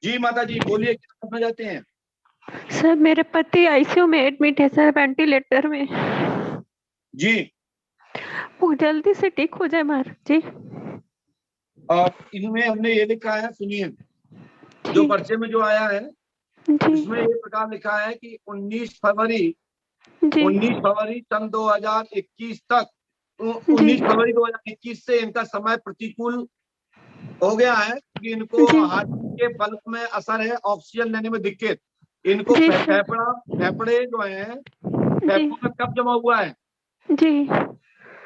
जी माता जी बोलिए, क्या करना चाहते हैं? सर मेरे पति आईसीयू में एडमिट है सर, वेंटिलेटर में। जी। वो जल्दी से ठीक हो जाए महाराज जी। और इनमें हमने ये लिखा है, सुनिए, जो जी पर्चे में जो आया है जी इसमें ये प्रकार लिखा है कि 19 फरवरी जी 19 फरवरी सन 2021 तक, जी 19 फरवरी 2021 से इनका समय प्रतिकूल हो गया है, क्योंकि इनको जी हार्ट के बल्ब में असर है, ऑक्सीजन लेने में दिक्कत। इनको जी सर। फेफड़े जो है, जी फेफड़ों में कब्ज जमा हुआ है, जी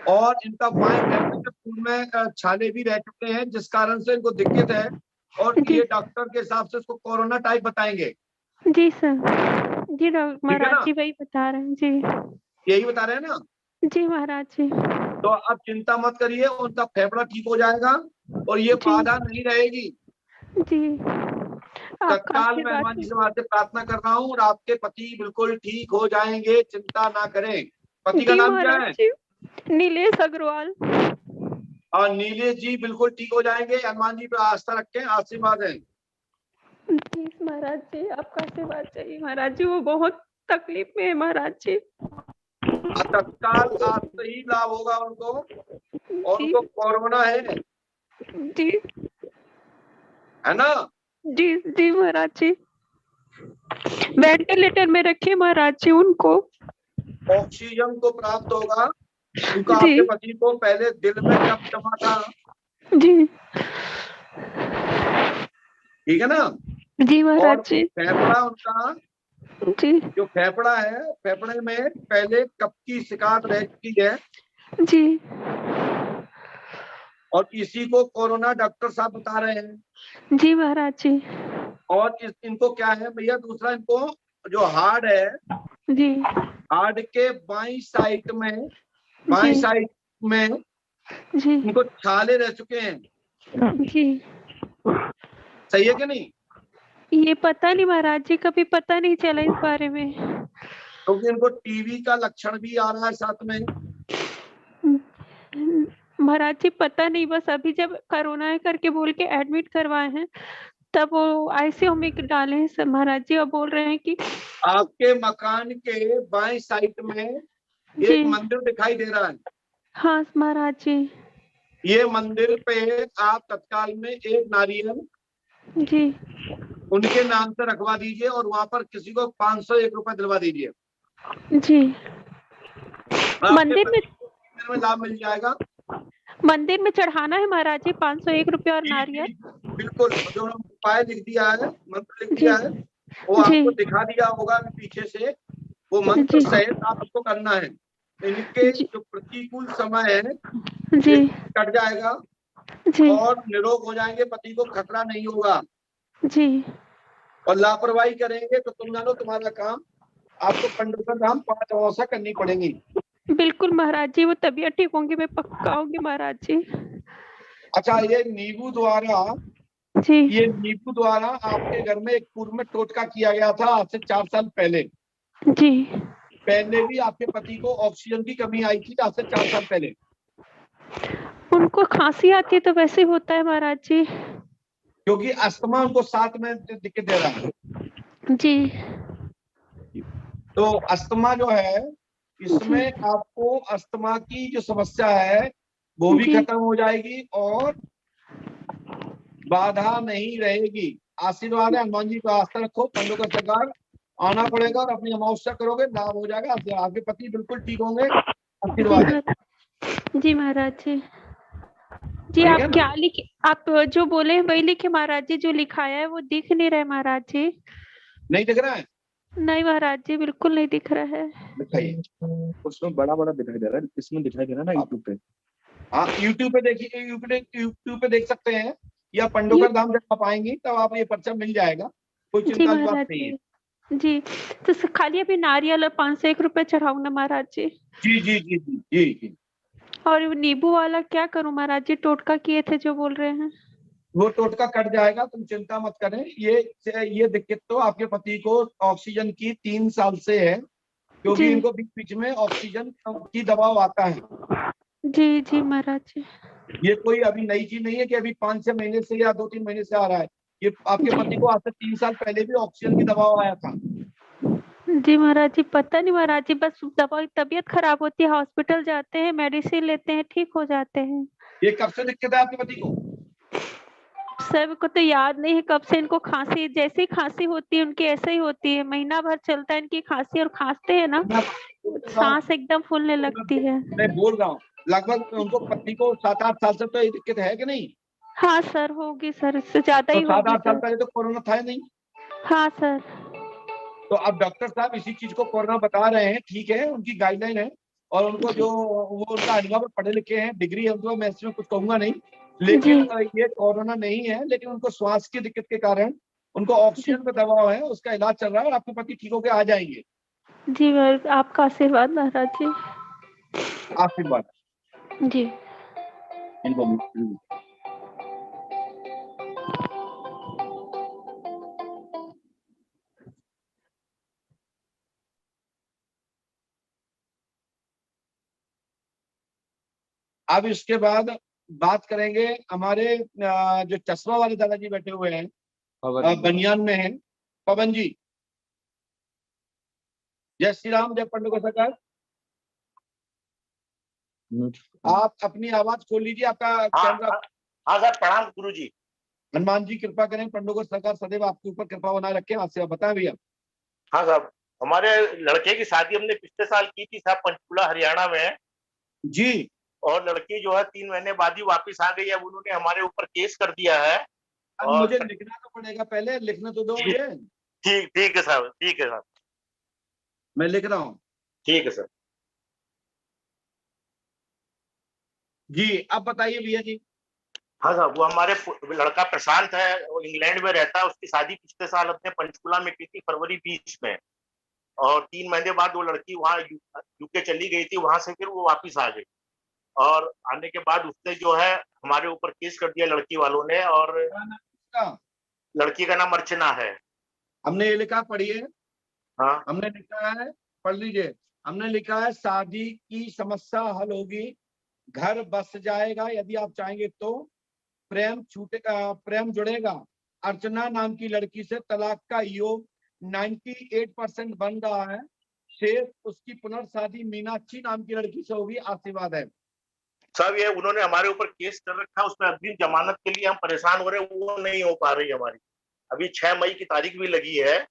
और इनका बाएं फेफड़े के फूल में छाले भी रह चुके हैं, जिस कारण से इनको दिक्कत है। और जी ये डॉक्टर के हिसाब से इसको कोरोना टाइप बताएंगे। जी सर। जी डॉक्टर ठीक है महाराज ना? जी वही बता रहे हैं जी। यही बता रहे हैं ना? जी महाराज जी। तो अब चिंता मत करिए, उनका फेफड़ा ठीक हो जाएगा और ये जी बाधा नहीं रहेगी। जी आपका तत्काल मैं आशीर्वाद हनुमान जी है। से वहां से प्रार्थना कर रहा हूँ, और आपके पति बिल्कुल ठीक हो जाएंगे, चिंता ना करें। पति का जी नाम क्या महाराज है? जी, नीलेश अग्रवाल। और नीलेश जी बिल्कुल ठीक हो जाएंगे, हनुमान जी पे आस्था रखें, आशीर्वाद है। जी महाराज जी आपका आशीर्वाद चाहिए महाराज जी, वो बहुत तकलीफ में है महाराज जी। तत्काल आज से ही लाभ होगा उनको, और जी उनको कोरोना जी है ना? जी जी महाराज जी, वेंटिलेटर में रखे महाराज जी उनको। ऑक्सीजन को प्राप्त होगा, क्योंकि जी आपके पति को पहले दिल में कब्ज जमा था। जी ठीक है ना? जी महाराज और जी। फेफड़ा उनका, जी जो फेफड़ा है, फेफड़े में पहले कफ की शिकायत रह चुकी है, जी और इसी को कोरोना डॉक्टर साहब बता रहे हैं। जी महाराज जी। और इनको क्या है भैया, दूसरा इनको जो हार्ड है, जी हार्ड के बाई जी साइड में जी इनको छाले रह चुके हैं। जी सही है कि नहीं? ये पता नहीं महाराज जी, कभी पता नहीं चला इस बारे में। क्योंकि इनको टीवी का लक्षण भी आ रहा है साथ में। महाराज जी पता नहीं, बस अभी जब कोरोना है करके बोल के एडमिट करवाए हैं, तब वो आईसीयू में डाले हैं सर महाराज जी, और बोल रहे हैं कि आपके मकान के बाएं साइड में जी एक मंदिर दिखाई दे रहा है। हाँ महाराज जी। ये मंदिर पे आप तत्काल में एक नारियल जी उनके नाम से रखवा दीजिए, और वहां पर किसी को 501 रुपए दिलवा दीजिए। जी आपके मंदिर में, पति को में लाभ मिल जाएगा। मंदिर में चढ़ाना है महाराज जी 501 रुपये और जी नारियल। जी बिल्कुल, जो उपाय लिख दिया है, मंत्र लिख जी दिया है, वो जी आपको दिखा दिया होगा अभी पीछे से, वो मंत्र जी सहित आपको करना है। इनके जी जो प्रतिकूल समय है जी ये कट जाएगा, जी और निरोग हो जाएंगे, पति को खतरा नहीं होगा। जी और लापरवाही करेंगे तो तुम जानो तुम्हारा काम, आपको पंडित धाम 5 अमावस्या करनी पड़ेगी। बिल्कुल महाराज जी, वो तबीयत ठीक होंगी, मैं पक्का आऊंगी महाराज जी। अच्छा, जी ये नींबू द्वारा आपके घर में एक पूर्व में टोटका किया गया था आज से 4 साल पहले। जी पहले भी आपके पति को ऑक्सीजन की कमी आई थी आज से 4 साल पहले। उनको खांसी आती है तो वैसे होता है महाराज जी। क्योंकि अस्थमा उनको साथ में दिक्कत दे रहा है। जी तो अस्थमा जो है, जी इसमें आपको अस्थमा की जो समस्या है वो भी जी खत्म हो जाएगी, और बाधा नहीं रहेगी। आशीर्वाद है, हनुमान जी को आस्था रखो, पंडों का सरकार आना पड़ेगा, और अपनी अमावस्या करोगे, लाभ हो जाएगा, आपके पति बिल्कुल ठीक होंगे। जी आशीर्वाद है। जी महाराज जी। जी ठीक आप है ना? क्या लिखे, आप जो बोले हैं वही लिखे महाराज जी, जो लिखाया है वो दिख नहीं रहा है महाराज जी। नहीं दिख रहा है? नहीं महाराज जी बिल्कुल नहीं दिख रहा है। दिखाइए, उसमें बड़ा बड़ा दिखाई दे रहा है, इसमें दिखाई दे रहा है ना यूट्यूब पे। हाँ यूट्यूब पे देखिए, यूट्यूब पे देख सकते हैं, या यू पंडोकर धाम जब आप आएंगी तब आप ये पर्चा मिल जाएगा, कोई जी चिंता की बात महाराज नहीं है। जी। जी तो खाली अभी नारियल और 501 रुपये चढ़ाऊं ना महाराज जी? जी जी जी जी जी जी। और वो नींबू वाला क्या करूं महाराज जी, टोटका किए थे जो बोल रहे हैं? वो टोटका कट जाएगा, तुम चिंता मत करें। ये दिक्कत तो आपके पति को ऑक्सीजन की 3 साल से है, क्योंकि जी इनको बीच बीच में ऑक्सीजन की दबाव आता है। जी जी महाराज जी। ये कोई अभी नई चीज नहीं है कि अभी 5-6 महीने से या 2-3 महीने से आ रहा है। ये आपके पति को आज से 3 साल पहले भी ऑक्सीजन की दबाव आया था? जी महाराज जी, पता नहीं महाराज जी, बस दवा तबीयत खराब होती है, हॉस्पिटल जाते हैं, मेडिसिन लेते हैं, ठीक हो जाते हैं। ये कब से दिक्कत है आपके पति को? सर को तो याद नहीं है कब से इनको खांसी, जैसे ही खांसी होती है उनकी ऐसे ही होती है, महीना भर चलता है इनकी खांसी, और खांसते हैं ना सांस एकदम फूलने लगती है। मैं बोल रहा हूँ लगभग उनको पत्नी को 7-8 साल से तो ये दिक्कत है कि नहीं? हाँ सर, होगी सर, इससे ज्यादा तो ही होगी 7-8 साल सर। पहले तो कोरोना था ही नहीं। हाँ सर। तो अब डॉक्टर साहब इसी चीज को कोरोना बता रहे हैं, ठीक है, उनकी गाइडलाइन है और उनको जो वो उनका अनुभव पढ़े लिखे हैं, डिग्री है उनको, मैं इसमें कुछ कहूंगा नहीं, लेकिन ये कोरोना नहीं है, लेकिन उनको श्वास की दिक्कत के कारण उनको ऑक्सीजन का दबाव है, उसका इलाज चल रहा है और आपके पति ठीक होकर आ जाएंगे। जी आपका आशीर्वाद महाराज जी। आशीर्वाद जी। इनको। अब इसके बाद बात करेंगे हमारे जो चश्मा वाले दादाजी बैठे हुए हैं, बनियान में हैं, पवन जी। जय श्री राम, जय पंडुका सरकार। आप अपनी आवाज खोल लीजिए, आपका कैमरा। हाँ सर, प्रणाम गुरु जी। हनुमान जी कृपा करें, पंडुका सरकार सदैव आपके ऊपर कृपा बनाए रखें। आपसे बताएं भैया। हाँ साहब, हमारे लड़के की शादी हमने पिछले साल की थी साहब, पंचकुला हरियाणा में जी। और लड़की जो है 3 महीने बाद ही वापिस आ गई। अब उन्होंने हमारे ऊपर केस कर दिया है। अब और मुझे लिखना तो पड़ेगा, पहले लिखने तो दो मुझे। ठीक है साहब, ठीक है साहब, मैं लिख रहा हूँ। ठीक है सर। जी अब बताइए भैया जी। हाँ साहब, वो हमारे लड़का प्रशांत है, वो इंग्लैंड में रहता है। उसकी शादी पिछले साल अपने पंचकुला में की थी, फरवरी 20 में। और 3 महीने बाद वो लड़की वहाँ यूके चली गई थी, वहां से फिर वो वापिस आ गई। और आने के बाद उसने जो है हमारे ऊपर केस कर दिया लड़की वालों ने। और लड़की का नाम अर्चना है। हमने ये लिखा, पढ़िए। हाँ, हमने लिखा है, पढ़ लीजिए। हमने लिखा है, शादी की समस्या हल होगी, घर बस जाएगा यदि आप चाहेंगे तो, प्रेम छूटेगा, प्रेम जुड़ेगा, अर्चना नाम की लड़की से तलाक का योग 98% बन रहा है, शेष उसकी पुनर्शादी मीनाक्षी नाम की लड़की से होगी। आशीर्वाद है सब। ये उन्होंने हमारे ऊपर केस कर रखा है, उसमें अग्रिम जमानत के लिए हम परेशान हो रहे हैं, वो नहीं हो पा रही हमारी। अभी 6 मई की तारीख भी लगी है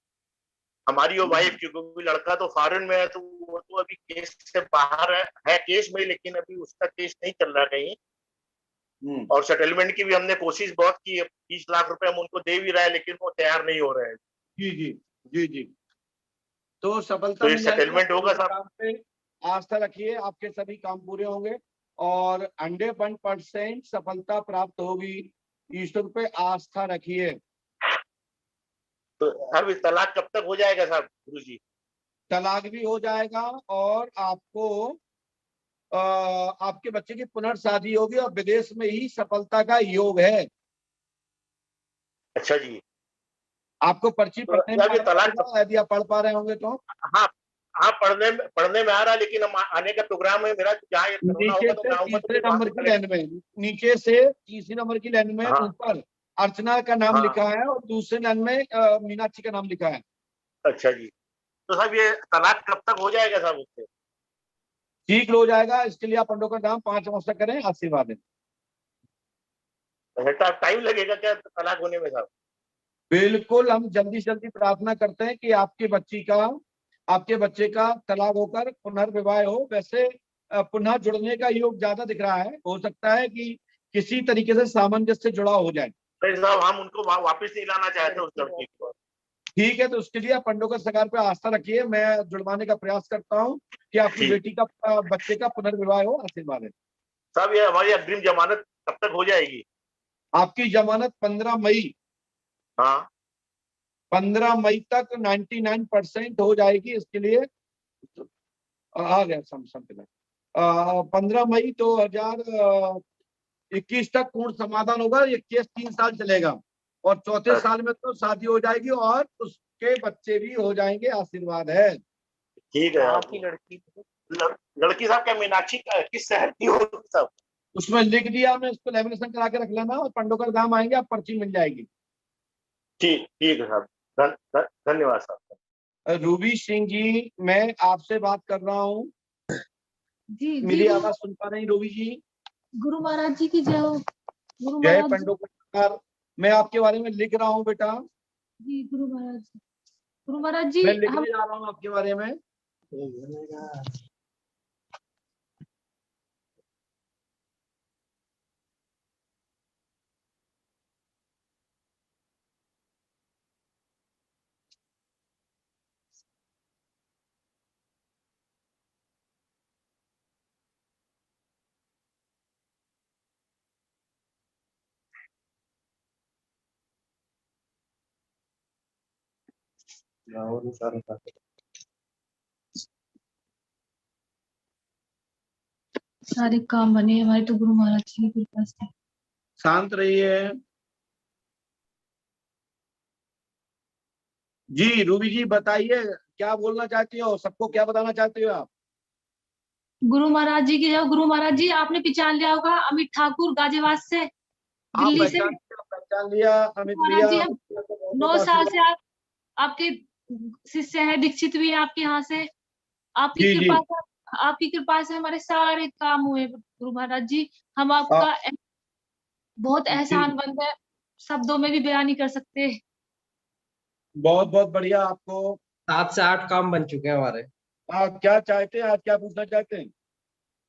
हमारी और वाइफ की, क्योंकि लड़का तो फॉरेन में है, तो वो तो अभी केस से बाहर है केस में, लेकिन अभी उसका केस नहीं चल रहा कहीं। और सेटलमेंट की भी हमने कोशिश बहुत की है, 20 लाख रुपए हम उनको दे भी रहे हैं, लेकिन वो तैयार नहीं हो रहे हैं। जी जी जी जी। तो सफलता तो ये मिल जाएगी, सेटलमेंट होगा साहब। काम पे आस्था रखिए, आपके सभी काम पूरे होंगे और 100% सफलता प्राप्त होगी। ईश्वर पे आस्था रखिए। तो अब तलाक कब तक हो जाएगा साहब गुरु जी? तलाक भी हो जाएगा और आपको आपके बच्चे की पुनर्शादी होगी और विदेश में ही सफलता का योग है। अच्छा जी। आपको पर्ची तो पढ़ने में ये तलाक, यदि आप पढ़ पा रहे होंगे तो। हाँ हाँ, पढ़ने में आ रहा है, लेकिन हम आने का प्रोग्राम है मेरा। जहाँ ये कोरोना नीचे होगा तो से मैं आऊंगा, तो तीसरे फिर वहां नंबर से की कलेक्ट। लाइन में, नीचे से तीसरी नंबर की लाइन में हाँ ऊपर अर्चना का नाम हाँ। लिखा है और दूसरे लाइन में मीनाक्षी का नाम लिखा है। अच्छा जी। तो साहब ये तलाक कब तक हो जाएगा साहब उससे? ठीक हो जाएगा, इसके लिए आप पंडों का नाम 5 नमस्कार करें, आशीर्वाद है। टाइम लगेगा क्या तलाक होने में साहब? बिल्कुल, हम जल्दी से जल्दी प्रार्थना करते हैं कि आपके बच्चे का तलाक होकर पुनर्विवाह हो। वैसे पुनः जुड़ने का योग ज्यादा दिख रहा है, हो सकता है कि किसी तरीके से सामंजस्य से जुड़ा हो जाए। नहीं साहब, हम उनको वापस नहीं लाना चाहते उस लड़की को। ठीक है, तो उसके लिए आप पंडों का सरकार पे आस्था रखिए, मैं जुड़वाने का प्रयास करता हूँ कि आपकी बेटी का बच्चे का पुनर्विवाह हो। आशीर्वाद है साहब। ये हमारी अग्रिम जमानत कब तक हो जाएगी? आपकी जमानत 15 मई, हाँ 15 मई तक 99% हो जाएगी। इसके लिए आ गया समझ 15 मई 2021 तक पूर्ण समाधान होगा। ये केस 3 साल चलेगा और चौथे साल में तो शादी हो जाएगी और उसके बच्चे भी हो जाएंगे। आशीर्वाद है। ठीक है। आपकी लड़की साहब क्या मीनाक्षी किस शहर की हो सब? उसमें लिख दिया मैं, इसको लेमिनेशन करा के रख लेना और पंडों का नाम आएंगे, आप पर्ची मिल जाएगी। ठीक है साहब, धन्यवाद साहब। रूबी सिंह जी, मैं आपसे बात कर रहा हूँ। जी मेरी आवाज सुन पा रही रूबी जी? गुरु महाराज जी की जय हो। गुरु जय महाराज पंडोकर। मैं आपके बारे में लिख रहा हूँ बेटा, जी। गुरु महाराज जी, गुरु महाराज जी मैं हम लिखने जा रहा हूँ आपके बारे में। सारे काम बने हमारे तो गुरु महाराज जी की कृपा से। शांत रहिए। जी रूबी जी बताइए, क्या बोलना चाहती हो, सबको क्या बताना चाहती हो आप? गुरु महाराज जी की जय हो। गुरु महाराज जी आपने पहचान लिया होगा अमित ठाकुर गाजियाबाद से, आप दिल्ली से। पहचान लिया अमित महाराज भैया। जी हम 9 साल से आप आपके शिष्य हैं, दीक्षित भी हैं आपके यहाँ से। आपकी जी जी। कृपा से आपकी कृपा से हमारे सारे काम हुए गुरु महाराज जी। हम आ, आपका बहुत जी एहसानमंद है, शब्दों में भी बयान नहीं कर सकते। बहुत बहुत बढ़िया। आपको 7 से 8 काम बन चुके हैं हमारे। आप क्या चाहते हैं, आज क्या पूछना चाहते हैं?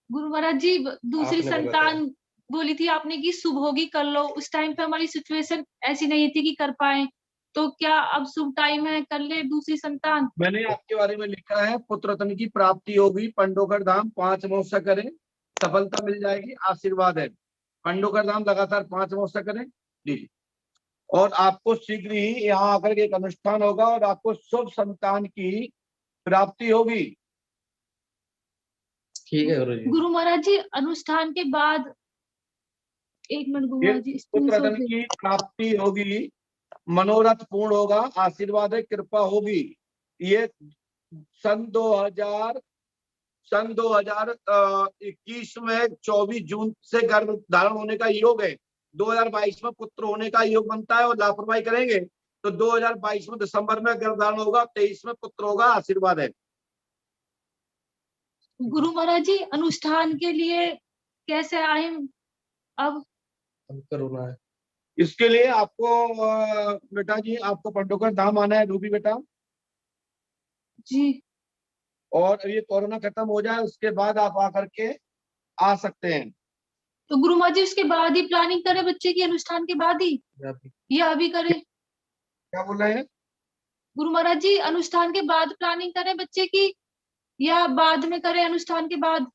गुरु महाराज जी दूसरी आपने तो संतान बोली थी आपने कि शुभ होगी कर लो। उस टाइम पे हमारी सिचुएशन ऐसी नहीं थी कि कर पाए, तो क्या अब शुभ टाइम है, कर ले दूसरी संतान? मैंने आपके बारे में लिखा है, पुत्र रत्न की प्राप्ति होगी, पंडोकर धाम 5 अमावस्या करें, सफलता मिल जाएगी, आशीर्वाद है। पंडोकर धाम लगातार 5 अमावस्या करें जी। और आपको शीघ्र ही यहाँ आकर के एक अनुष्ठान होगा और आपको शुभ संतान की प्राप्ति होगी। ठीक है गुरु जी। गुरु महाराज जी अनुष्ठान के बाद, एक मिनट गुरु ये महाराज जी पुत्र स्क्रीनशॉट रत्न ले। की प्राप्ति होगी, मनोरथ पूर्ण होगा, आशीर्वाद है, कृपा होगी। ये सन 2021 में 24 जून से गर्भ धारण होने का योग है। 2022 में पुत्र होने का योग बनता है और लापरवाही करेंगे तो 2022 में दिसंबर में गर्भ धारण होगा, 23 में पुत्र होगा, आशीर्वाद है। गुरु महाराज जी अनुष्ठान के लिए कैसे आए अब? करुणा है। इसके लिए आपको बेटा जी आपको पंडोकर धाम आना है रूबी बेटा। जी और ये कोरोना खत्म हो जाए उसके बाद आप आकर के आ सकते हैं। तो गुरु महाराज जी उसके बाद ही प्लानिंग करें बच्चे की, अनुष्ठान के बाद ही या अभी करें? क्या बोल रहे हैं? गुरु महाराज जी अनुष्ठान के बाद प्लानिंग करें बच्चे की या बाद में करें अनुष्ठान के बाद?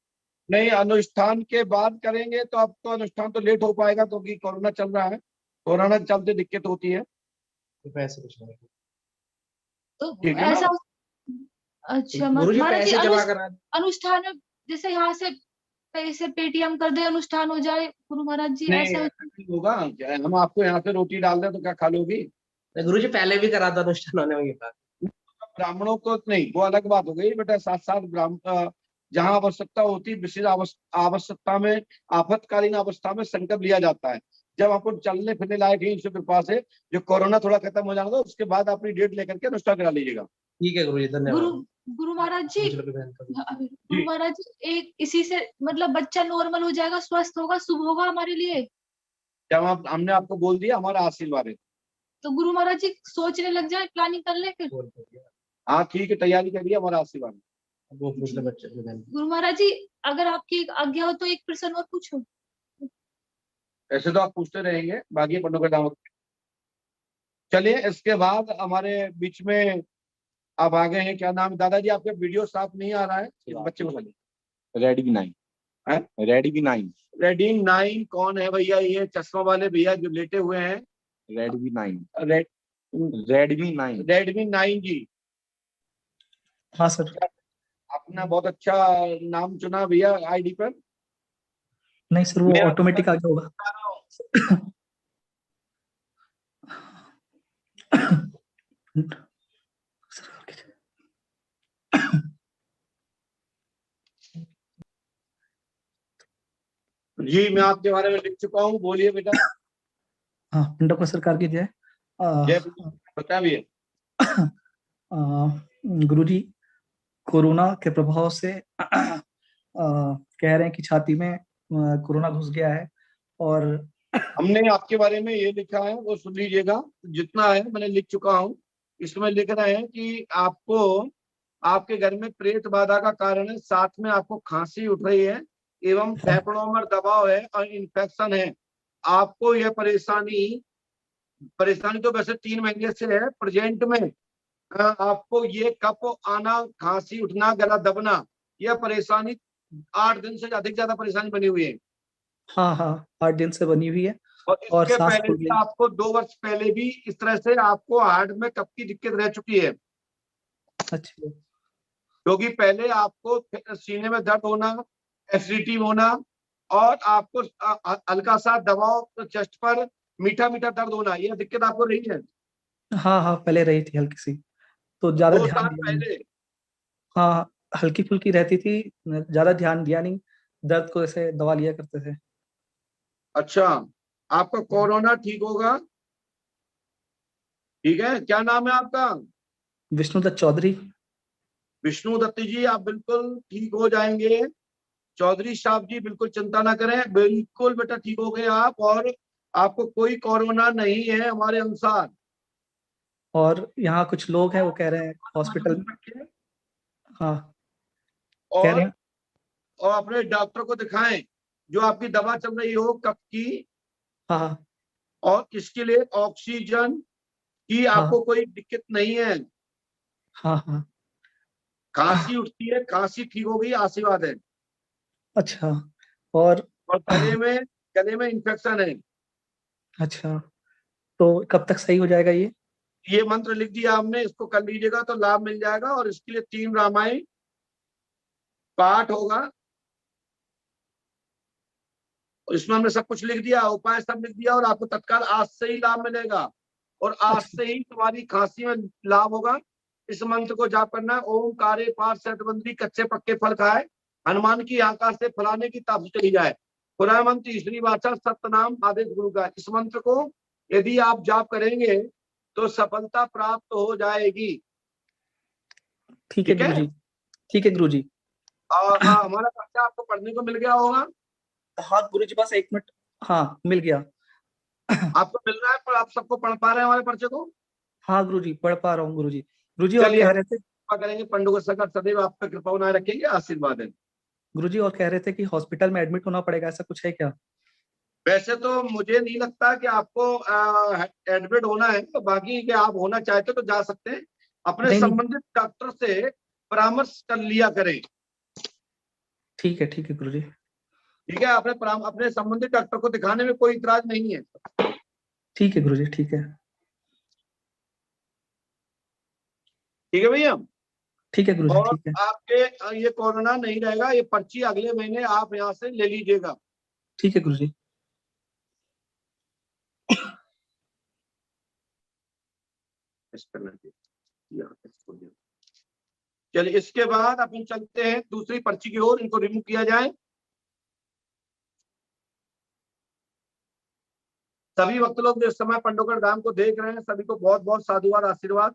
नहीं, अनुष्ठान के बाद करेंगे तो अब तो अनुष्ठान तो लेट हो पाएगा क्योंकि कोरोना चल रहा है, कोरोना के चलते दिक्कत होती है। तो पैसे कुछ नहीं। तो ठीक है ना? ऐसा अच्छा गुरु जी महाराज जी पैसे जमा करा। अनुष्ठान में जैसे यहाँ से पैसे पेटीएम कर दे अनुष्ठान हो जाए गुरु महाराज जी, नहीं ऐसा ऐसा नहीं होगा। हम आपको यहाँ से रोटी डाल दें तो क्या खा लोगी? गुरु जी पहले भी करा था अनुष्ठान होने के बाद। ब्राह्मणों को नहीं, वो अलग बात हो गई बेटा। साथ साथ ब्राह्मण जहाँ आवश्यकता होती है, विशेष आवश्यकता में, आपातकालीन अवस्था में संकल्प लिया जाता है। जब आपको चलने फिरने लायक है ईश्वर कृपा से, जो कोरोना थोड़ा खत्म हो जाएगा उसके बाद अपनी डेट लेकर के अनुष्ठान करा लीजिएगा। ठीक है गुरु जी, धन्यवाद। गुरु महाराज जी गुरु महाराज जी एक इसी से मतलब बच्चा नॉर्मल हो जाएगा, स्वस्थ होगा, शुभ होगा हमारे लिए। जब हमने आपको बोल दिया हमारा आशीर्वाद है। तो गुरु महाराज जी सोचने लग जाए, प्लानिंग कर ले फिर। हाँ ठीक है, तैयारी करिए, हमारा आशीर्वाद है। वो पूछ ले बच्चे को। गुरु महाराज जी अगर आपकी एक आज्ञा हो तो एक प्रश्न और पूछो। ऐसे तो आप पूछते रहेंगे, बाकी पंडों का नाम। चलिए इसके बाद हमारे बीच में आप आ गए हैं, क्या नाम? दादाजी आपका वीडियो साफ नहीं आ रहा है, इस बच्चे को बोलिए। रेडमी 9 है? रेडमी 9 रेडमी 9 कौन है भैया? ये चश्मा वाले भैया जो लेटे हुए हैं। रेडमी 9 रेड रेडमी 9 रेडमी 9 जी। हाँ सर। आपने बहुत अच्छा नाम चुना भैया आईडी पर। नहीं सर, वो मैं ऑटोमेटिक आ गया होगा। जी मैं आपके बारे में लिख चुका हूँ, बोलिए बेटा। हाँ, पंडोकर सरकार की जय। जय बताइए। गुरुजी, कोरोना के प्रभाव से कह रहे हैं कि छाती में कोरोना घुस गया है, और हमने आपके बारे में ये लिखा है वो सुन लीजिएगा, जितना है मैंने लिख चुका हूँ। इसमें लिख रहे हैं कि आपको आपके घर में प्रेत बाधा का कारण है, साथ में आपको खांसी उठ रही है एवं फेफड़ों में दबाव है और इन्फेक्शन है। आपको यह परेशानी तो वैसे 3 महीने से है, प्रेजेंट में आपको ये कफ आना, खांसी उठना, गला दबना, यह परेशानी 8 दिन से अधिक ज्यादा परेशानी बनी हुई है। हाँ हाँ, 8 दिन से बनी हुई है। और और इसके सांस पहले फूल भी गई। आपको 2 वर्ष पहले भी इस तरह से आपको हार्ट में कफ की दिक्कत रह चुकी है, अच्छा। क्योंकि पहले आपको सीने में दर्द होना, एसिडिटी होना, और आपको हल्का सा दबाव चेस्ट पर, मीठा मीठा दर्द होना, यह दिक्कत आपको रही है हाँ हाँ, पहले रही थी हल्की सी, तो ज्यादा 2 ध्यान साल दिया नहीं। पहले। हाँ, हल्की फुल्की रहती थी, ज्यादा ध्यान दिया नहीं, दर्द को ऐसे दवा लिया करते थे। अच्छा, आपका कोरोना ठीक होगा, ठीक है? क्या नाम है आपका? विष्णुदत्त चौधरी। विष्णु दत्त जी, आप बिल्कुल ठीक हो जाएंगे। चौधरी साहब जी, बिल्कुल चिंता ना करें, बिल्कुल बेटा ठीक हो गए आप, और आपको कोई कोरोना नहीं है हमारे अनुसार। और यहाँ कुछ लोग हैं, वो कह रहे हैं हॉस्पिटल में। हाँ, कह रहे और हैं। और अपने डॉक्टर को दिखाएं, जो आपकी दवा चल रही हो कफ की, हाँ हाँ और इसके लिए ऑक्सीजन की हाँ आपको कोई दिक्कत नहीं है। हाँ हाँ। खांसी उठती है, खांसी ठीक हो गई, आशीर्वाद है। अच्छा। और और गले में इन्फेक्शन है। अच्छा, तो कब तक सही हो जाएगा ये? ये मंत्र लिख दिया हमने, इसको कर लीजिएगा तो लाभ मिल जाएगा। और इसके लिए 3 रामायण पाठ होगा, इसमें हमने सब कुछ लिख दिया, उपाय सब लिख दिया, और आपको तत्काल आज से ही लाभ मिलेगा, और आज अच्छा से ही तुम्हारी खांसी में लाभ होगा। इस मंत्र को जाप करना है, ओम कारे पार शतबंदी कच्चे पक्के फल खाए, हनुमान की आकाश से फलाने की ताप चली जाए, खुदा मंत्र तीसरी वाचा सत्यनाम आदेश गुरु का। इस मंत्र को यदि आप जाप करेंगे तो सफलता प्राप्त हो जाएगी। ठीक है ठीक है? गुरुजी। ठीक है गुरुजी। और हमारा पर्चा आपको पढ़ने को मिल गया होगा। हाँ गुरुजी, बस 1 मिनट। हाँ, मिल गया। आपको मिल रहा है, पर आप सबको पढ़ पा रहे हैं हमारे पर्चे को? हाँ गुरुजी, पढ़ पा रहा हूँ गुरुजी। गुरुजी और चलिए, कह हम रहे थे। कृपा करेंगे, पंडुका सकर सदैव आप पे कृपा बनाए रखेंगे, आशीर्वाद है। गुरुजी और कह रहे थे कि हॉस्पिटल में एडमिट होना पड़ेगा, ऐसा कुछ है क्या? वैसे तो मुझे नहीं लगता कि आपको एडमिट होना है, तो बाकी कि आप होना चाहते तो जा सकते हैं, अपने नहीं नहीं, संबंधित डॉक्टर से परामर्श कर लिया करें। ठीक है गुरुजी। ठीक है, अपने संबंधित डॉक्टर को दिखाने में कोई इतराज नहीं है। ठीक है गुरुजी, ठीक है। ठीक है भैया। ठीक है गुरुजी, और ठीक है। आपके ये कोरोना नहीं रहेगा, ये पर्ची अगले महीने आप यहाँ से ले लीजिएगा। ठीक है गुरुजी। चलिए, इसके बाद अपन चलते हैं दूसरी पर्ची की ओर, इनको रिमूव किया जाए। सभी भक्त लोग जो इस समय पंडोकर धाम को देख रहे हैं, सभी को बहुत बहुत साधुवाद, आशीर्वाद।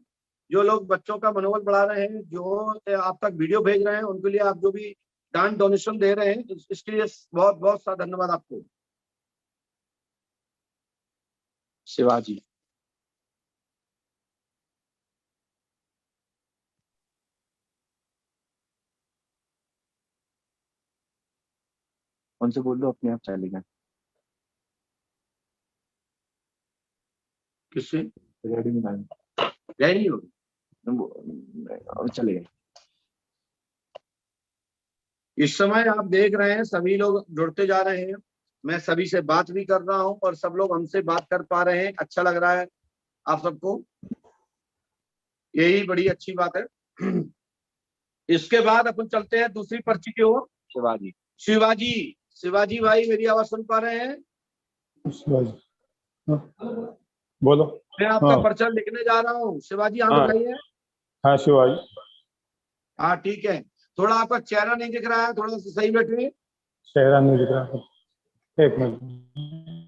जो लोग बच्चों का मनोबल बढ़ा रहे हैं, जो आप तक वीडियो भेज रहे हैं, उनके लिए आप जो भी दान डोनेशन दे रहे हैं, इसके लिए बहुत बहुत सा धन्यवाद आपको। शिवाजी। उनसे बोल दो अपने आप चलेगा। किससे? रेडी में नहीं हो चलेगा। इस समय आप देख रहे हैं सभी लोग जुड़ते जा रहे हैं, मैं सभी से बात भी कर रहा हूं, और सब लोग हमसे बात कर पा रहे हैं। अच्छा लग रहा है आप सबको, यही बड़ी अच्छी बात है। इसके बाद अपन चलते हैं दूसरी पर्ची की ओर। शिवाजी। शिवाजी, शिवाजी भाई मेरी आवाज सुन पा रहे हैं? शिवाजी, बोलो। मैं आपका हाँ पर्चा लिखने जा रहा हूँ, शिवाजी हाँ हाँ बताइए। हाँ शिवाजी। हाँ ठीक है, थोड़ा आपका चेहरा नहीं दिख रहा है, थोड़ा सा सही बैठिए। चेहरा नहीं दिख रहा, 1 मिनट।